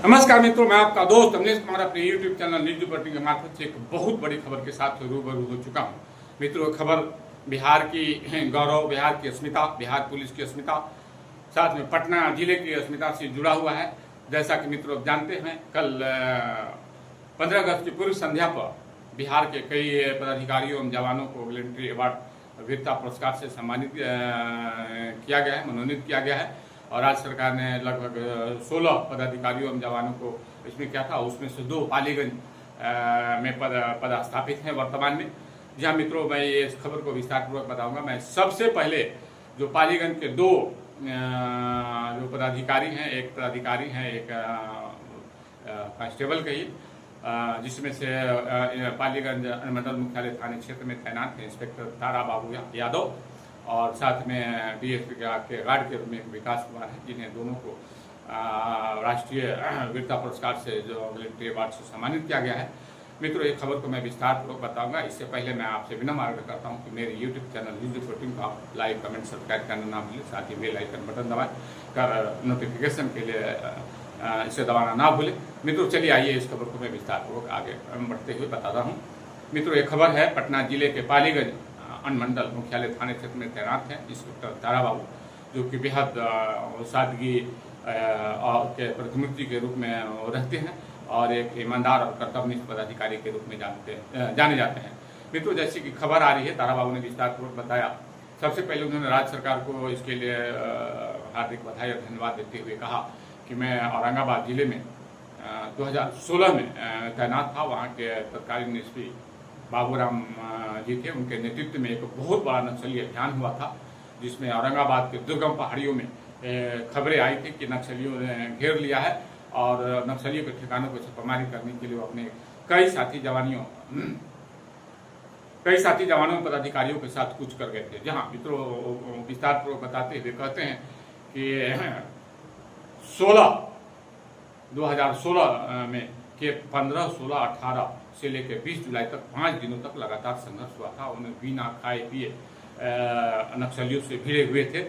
नमस्कार मित्रों, मैं आपका दोस्त अमनीश कुमार अपने YouTube चैनल न्यूज रिपोर्टिंग के मार्फत से एक बहुत बड़ी खबर के साथ रूबरू हो चुका हूं। मित्रों, खबर बिहार की गौरव, बिहार की अस्मिता, बिहार पुलिस की अस्मिता, साथ में पटना जिले की अस्मिता से जुड़ा हुआ है। जैसा कि मित्रों आप जानते हैं, कल 15 अगस्त की पूर्व संध्या पर बिहार के कई पदाधिकारियों एवं जवानों को वॉलंटरी अवार्ड वीरता पुरस्कार से सम्मानित किया गया है, मनोनीत किया गया है। और राज्य सरकार ने लगभग 16 पदाधिकारियों एवं जवानों को इसमें क्या था, उसमें से 2 पालीगंज में पदस्थापित हैं वर्तमान में। जी हाँ मित्रों, मैं ये इस खबर को विस्तारपूर्वक बताऊंगा। मैं सबसे पहले जो पालीगंज के 2 जो पदाधिकारी हैं, एक पदाधिकारी हैं, एक कांस्टेबल कहिए, जिसमें से पालीगंज अनुमंडल मुख्यालय थाने क्षेत्र में तैनात है इंस्पेक्टर तारा बाबू यादव, और साथ में डीएसपी के गार्ड के रूप में विकास कुमार है, जिन्हें दोनों को राष्ट्रीय वीरता पुरस्कार से जो वॉलंटरी अवार्ड से सम्मानित किया गया है। मित्रों, ये खबर को मैं विस्तारपूर्वक बताऊंगा। इससे पहले मैं आपसे विनम्र आग्रह करता हूं कि मेरे यूट्यूब चैनल न्यूज रिपोर्टिंग को आप लाइक, कमेंट, सब्सक्राइब करना ना भूलें। साथ ही बेल आइकन बटन दबाएं कर नोटिफिकेशन के लिए इसे दबाना ना भूलें। मित्रों, चलिए आइए इस खबर को मैं विस्तारपूर्वक आगे बढ़ते हुए बताता हूँ। मित्रों, ये खबर है पटना जिले के पालीगंज अनुमंडल मुख्यालय थाने क्षेत्र में तैनात है इंस्पेक्टर तारा बाबू, जो कि बेहद सादगी के प्रतिमूर्ति के रूप में रहते हैं और एक ईमानदार और कर्तव्यनिष्ठ पदाधिकारी के रूप में जाने जाते हैं। मित्रों, जैसे कि खबर आ रही है, तारा बाबू ने विस्तारपूर्वक बताया। सबसे पहले उन्होंने राज्य सरकार को इसके लिए हार्दिक बधाई और धन्यवाद देते हुए कहा कि मैं औरंगाबाद जिले में 2016 में तैनात था। वहाँ के तत्कालीन एसपी बाबूराम जी थे, उनके नेतृत्व में एक बहुत बड़ा नक्सली अभियान हुआ था, जिसमें औरंगाबाद के दुर्गम पहाड़ियों में खबरें आई थी कि नक्सलियों ने घेर लिया है और नक्सलियों के ठिकानों को छापामारी करने के लिए वो अपने कई साथी जवानों पदाधिकारियों के साथ कुछ कर गए थे। जहां मित्रों विस्तारपूर्वक बताते हुए कहते हैं कि 2016 में के 15, 16, 18 से लेकर 20 जुलाई तक 5 दिनों तक लगातार संघर्ष हुआ था। उन्हें बिना खाए पिए नक्सलियों से भिड़े हुए थे।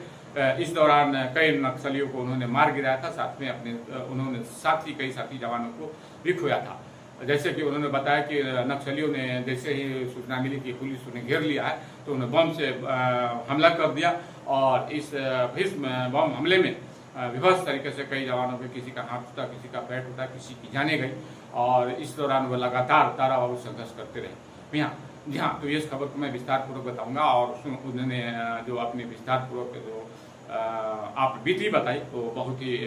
इस दौरान कई नक्सलियों को उन्होंने मार गिराया था, साथ में उन्होंने कई साथी जवानों को भी खोया था। जैसे कि उन्होंने बताया कि नक्सलियों ने जैसे ही सूचना मिली कि पुलिस उन्हें घेर लिया है, तो उन्हें बम से हमला कर दिया और इस भीषण बम हमले में विभत्स तरीके से कई जवानों के, किसी का हाथ टूटा, किसी का पैर टूटा, किसी की जाने गई। और इस दौरान वो लगातार तारा बाबू संघर्ष करते रहे। जी हाँ, तो इस खबर को मैं विस्तारपूर्वक बताऊंगा। और उन्होंने जो अपने विस्तारपूर्वक जो आप बीती बताई, तो बहुत ही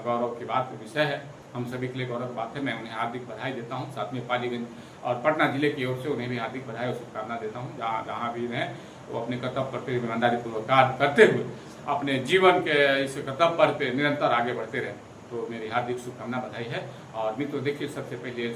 गौरव की बात विषय है, हम सभी के लिए गौरव की बात है। मैं उन्हें हार्दिक बधाई देता हूँ। साथ में पालीगंज और पटना जिले की ओर से उन्हें भी हार्दिक बधाई और शुभकामना देता हूँ। जहाँ भी रहें वो अपने कर्तव्य पर ईमानदारी पूर्वक कार्य करते हुए अपने जीवन के इस कर्तव्य पर पे निरंतर आगे बढ़ते रहे। तो मेरी हार्दिक शुभकामना, बधाई है। और मित्रों देखिए, सबसे पहले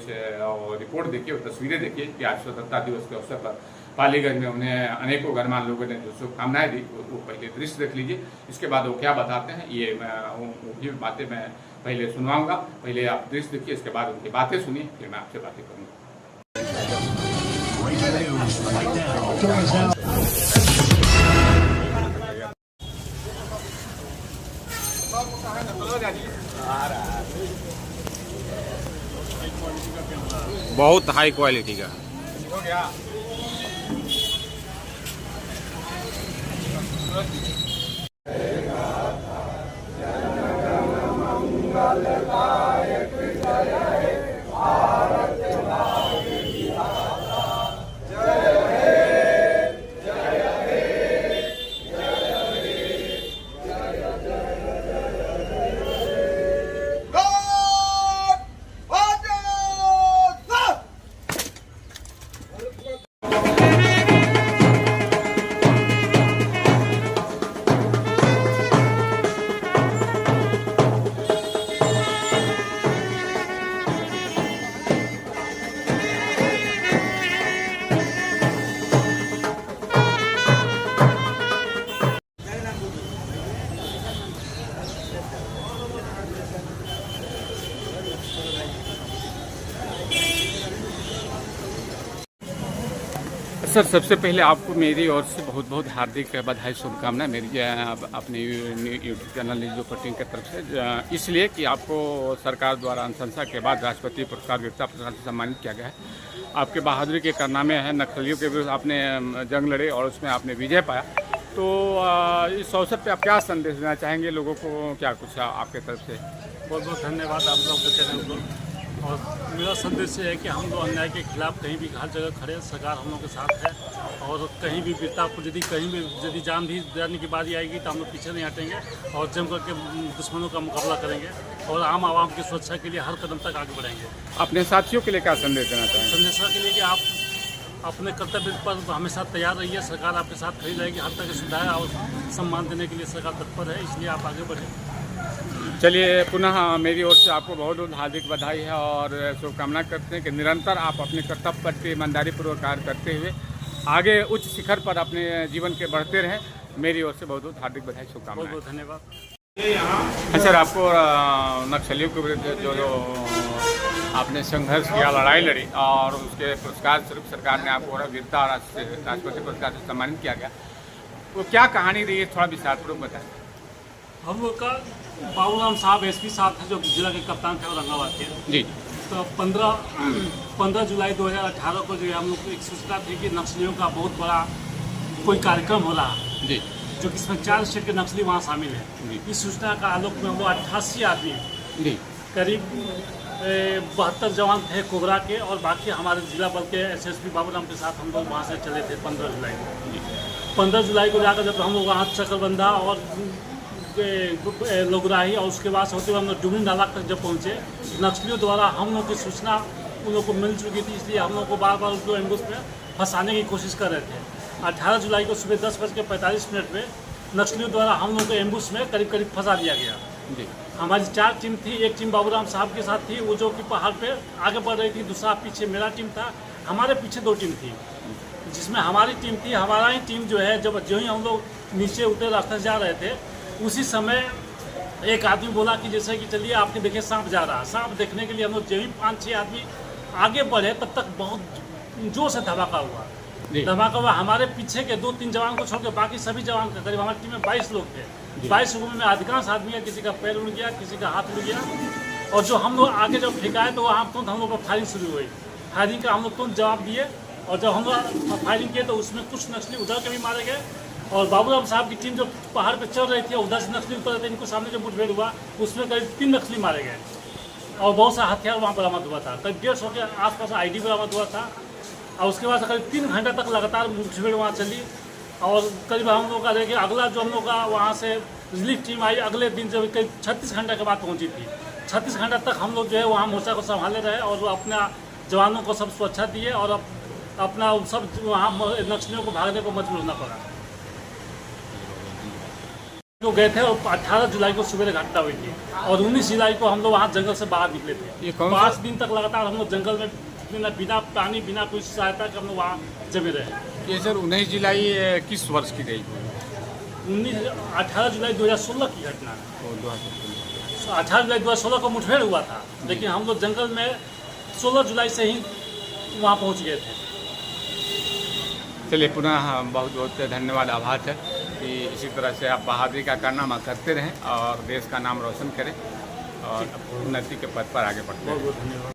रिपोर्ट देखिए और तस्वीरें देखिए कि आज स्वतंत्रता दिवस के अवसर पर पालीगंज में उन्हें अनेकों गणमान्य लोगों ने जो शुभकामनाएं दी, वो पहले दृश्य देख लीजिए। इसके बाद वो क्या बताते हैं, ये वो बातें मैं पहले सुनवाऊंगा। पहले आप दृश्य देखिए, इसके बाद उनकी बातें सुनिए, फिर मैं आपसे बातें करूँगा। बहुत हाई क्वालिटी का हो गया। सर, सबसे पहले आपको मेरी ओर से बहुत बहुत हार्दिक बधाई शुभकामनाएं मेरी अपने यूट्यूब चैनल न्यूज़ रिपोर्टिंग की तरफ से, इसलिए कि आपको सरकार द्वारा अनुशंसा के बाद राष्ट्रपति पुरस्कार वीरता पुरस्कार से सम्मानित किया गया है। आपके बहादुरी के कारनामे हैं, नक्सलियों के विरुद्ध आपने जंग लड़े और उसमें आपने विजय पाया। तो इस अवसर पर आप क्या संदेश देना चाहेंगे लोगों को, क्या कुछ आपके तरफ से? बहुत बहुत धन्यवाद आप लोग के चैनल को। और मेरा संदेश ये है कि हम लोग अन्याय के खिलाफ कहीं भी हर जगह खड़े, सरकार हम लोग के साथ है। और कहीं भी वीरता को कहीं भी यदि जान भी देने की बारी आएगी तो हम लोग पीछे नहीं हटेंगे और जम करके दुश्मनों का मुकाबला करेंगे और आम आवाम की सुरक्षा के लिए हर कदम तक आगे बढ़ेंगे। अपने साथियों के लिए क्या संदेश देना चाहेंगे? संदेश के लिए कि आप अपने कर्तव्य पर हमेशा तैयार रहिए, सरकार आपके साथ खड़ी रहेगी, हर तरह की सुविधाएं और सम्मान देने के लिए सरकार तत्पर है, इसलिए आप आगे बढ़ें। चलिए, पुनः मेरी ओर से आपको बहुत बहुत हार्दिक बधाई है और शुभकामना करते हैं कि निरंतर आप अपने कर्तव्य पर ईमानदारी पूर्वक कार्य करते हुए आगे उच्च शिखर पर अपने जीवन के बढ़ते रहें। मेरी ओर से बहुत बहुत हार्दिक बधाई शुभकामनाएं। बहुत बहुत धन्यवाद। सर, आपको नक्सलियों के विरुद्ध जो आपने संघर्ष किया, लड़ाई लड़ी और उसके पुरस्कार स्वरूप सरकार ने आपको वीरता और राष्ट्रपति पुरस्कार से सम्मानित किया गया, वो क्या कहानी रही है, थोड़ा विस्तारपूर्वक बताएं। हम लोग का बाबूराम साहब एसपी साहब थे जो जिला के कप्तान थे औरंगाबाद के जी। तो 15 जुलाई 2018 को जो है हम लोग को एक सूचना थी कि नक्सलियों का बहुत बड़ा कोई कार्यक्रम हो रहा है जी, जो कि इसमें 4 स्टेट के नक्सली वहाँ शामिल हैं। इस सूचना का आलोक में हम लोग 88 आदमी जी, करीब 72 जवान थे कोबरा के और बाकी हमारे जिला बल के एसएसपी बाबूराम के साथ हम लोग वहाँ से चले थे 15 जुलाई को। 15 जुलाई को जाकर जब हम लोग वहाँ चक्रबंधा और लोगराही और उसके बाद होते हुए हम लोग डुमरी नाला तक जब पहुँचे, नक्सलियों द्वारा हम लोग की सूचना उन लोग को मिल चुकी थी, इसलिए हम लोग को बार बार उसको एम्बुश में फंसाने की कोशिश कर रहे थे। 18 जुलाई को सुबह 10:45 में नक्सलियों द्वारा हम लोग को एम्बुश में करीब करीब फंसा दिया गया जी। हमारी 4 टीम थी, एक टीम बाबूराम साहब के साथ थी, वो जो कि पहाड़ पे आगे बढ़ रही थी, दूसरा पीछे मेरा टीम था, हमारे पीछे 2 टीम थी, जिसमें हमारी टीम थी। हमारा ही टीम जो है जब जो ही हम लोग नीचे उतरे रास्ते से जा रहे थे, उसी समय एक आदमी बोला कि जैसे कि चलिए आपके देखिए सांप जा रहा है। सांप देखने के लिए हम लोग जो ही 5-6 आदमी आगे बढ़े, तब तक बहुत जोर से धमाका हुआ। धमाका हुआ, हमारे पीछे के 2-3 जवान को छोड़ के बाकी सभी जवान का, करीब हमारी टीम में 22 लोग थे। 22 लोगों में अधिकांश आदमी है, किसी का पैर उड़ गया, किसी का हाथ उड़ गया। और जो हम लोग आगे जब फेंकाए तो वहाँ तुरंत हम लोग पर फायरिंग शुरू हुई। फायरिंग का हम लोग तुरंत जवाब दिए और जब हम लोग फायरिंग किए तो उसमें कुछ नक्सली उधर के भी मारे गए और बाबूराम साहब की टीम जो पहाड़ पे चल रही थी उधर से नक्सली उतर रहे थे, इनको सामने जो मुठभेड़ हुआ उसमें करीब 3 नक्सली मारे गए और बहुत सा हथियार वहाँ बरामद हुआ था। करीब 150 के आसपास आईडी बरामद हुआ था और उसके बाद करीब 3 घंटे तक लगातार मुठभेड़ वहाँ चली और करीब हम लोग का देखिए अगला जो हम लोग का वहाँ से रिलीफ टीम आई अगले दिन जब करीब 36 घंटे के बाद पहुँची थी। 36 घंटे तक हम लोग जो है वहाँ मोर्चा को संभाले रहे और वो अपना जवानों को सब सुरक्षा दिए और अपना सब वहाँ नक्सलियों को भागने को मजबूर होना पड़ा। तो गए थे और 18 जुलाई को सुबह घटना हुई थी और 19 जुलाई को हम लोग वहाँ जंगल से बाहर निकले थे। 5 दिन तक लगातार हम लोग जंगल में बिना पानी बिना कोई सहायता के हम लोग वहाँ जमे रहे। ये सर 19 जुलाई किस वर्ष की गई? 18 जुलाई 2016 की घटना है। 18 जुलाई 2016 को मुठभेड़ हुआ था, लेकिन हम लोग जंगल में 16 जुलाई से ही वहाँ पहुँच गए थे। चलिए, पुनः बहुत बहुत धन्यवाद, आभार है कि इसी तरह से आप बहादुरी का कारनामा करते रहें और देश का नाम रोशन करें और उन्नति के पथ पर आगे बढ़ते हैं। बहुत धन्यवाद।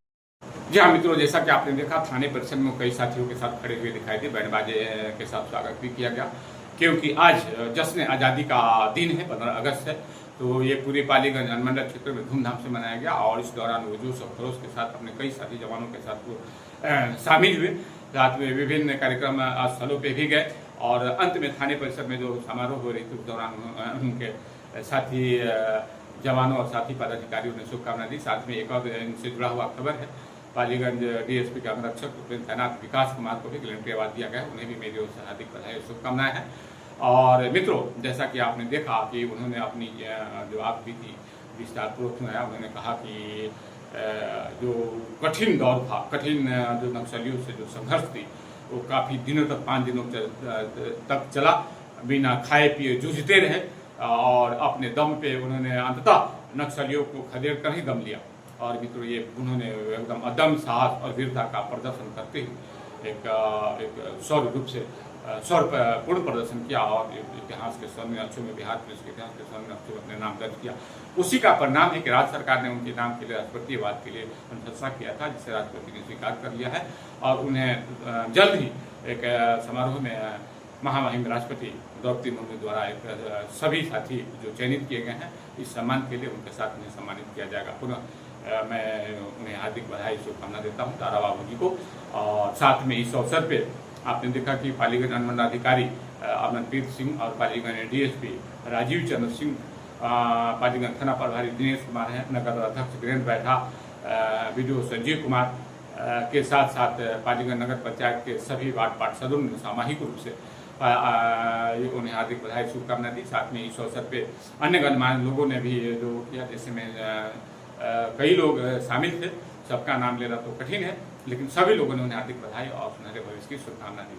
जी हाँ मित्रों, जैसा कि आपने देखा थाने परिसर में कई साथियों के साथ खड़े हुए दिखाई दिए, बैंड बाजे के साथ स्वागत भी किया गया क्योंकि आज जश्न आज़ादी का दिन है, 15 अगस्त है। तो ये पूरे पालीगंज अनुमंडल क्षेत्र में धूमधाम से मनाया गया और इस दौरान वो जोश और खरोश के साथ अपने कई साथी जवानों के साथ वो शामिल हुए। रात में विभिन्न कार्यक्रम स्थलों पे भी गए और अंत में थाने परिसर में जो समारोह हो रही थी उस दौरान उनके साथी जवानों और साथी पदाधिकारियों ने शुभकामना दी। साथ में एक और इनसे जुड़ा हुआ खबर है, पालीगंज डीएसपी के अंगरक्षक तैनात विकास कुमार को भी ग्लेंट्री अवार्ड दिया गया, उन्हें भी मेरी ओर से हार्दिक बधाई और शुभकामनाएं हैं। और मित्रों, जैसा कि आपने देखा कि उन्होंने अपनी जो आप भी थी विस्तारपूर्वक सुनाया, उन्होंने कहा कि जो कठिन दौर था, कठिन जो नक्सलियों से जो संघर्ष थी वो काफ़ी दिनों तक 5 दिनों तक चला, बिना खाए पिए जूझते रहे और अपने दम पे उन्होंने अंततः नक्सलियों को खदेड़ कर ही दम लिया। और मित्रों, ये उन्होंने एकदम अदम साहस और वीरता का प्रदर्शन करते हुए एक शौर्य रूप से शौर्यपूर्ण प्रदर्शन किया और इतिहास के स्वर्ण अक्षरों में, बिहार पुलिस के इतिहास के स्वर्ण अक्षरों में अपने नाम दर्ज किया। उसी का परिणाम है कि राज्य सरकार ने उनके नाम के लिए राष्ट्रपतिवाद के लिए अनुशंसा किया था, जिसे राष्ट्रपति ने स्वीकार कर लिया है और उन्हें जल्द ही एक समारोह में महामहिम राष्ट्रपति द्रौपदी मुर्मू द्वारा एक सभी साथी जो चयनित किए गए हैं इस सम्मान के लिए उनके साथ उन्हें सम्मानित किया जाएगा। पुनः मैं उन्हें हार्दिक बधाई शुभकामना देता हूँ तारा बाबू जी को। और साथ में इस अवसर पे आपने देखा कि पालीगंज अनुमंडलाधिकारी अमनप्रीत सिंह और पालीगंज डीएसपी राजीव चंद्र सिंह, पालीगंज थाना प्रभारी दिनेश कुमार हैं, नगर अध्यक्ष वीरेंद्र बैठा, बीडीओ संजीव कुमार के साथ साथ पालीगंज नगर पंचायत के सभी वार्ड पार्षदों ने सामूहिक रूप से उन्हें हार्दिक बधाई शुभकामना दी। साथ में इस अवसर पे अन्य गणमान्य लोगों ने भी जो किया, जैसे में कई लोग शामिल थे, सबका नाम लेना तो कठिन है, लेकिन सभी लोगों ने उन्हें हार्दिक बधाई और सुनहरे भविष्य की शुभकामना दी।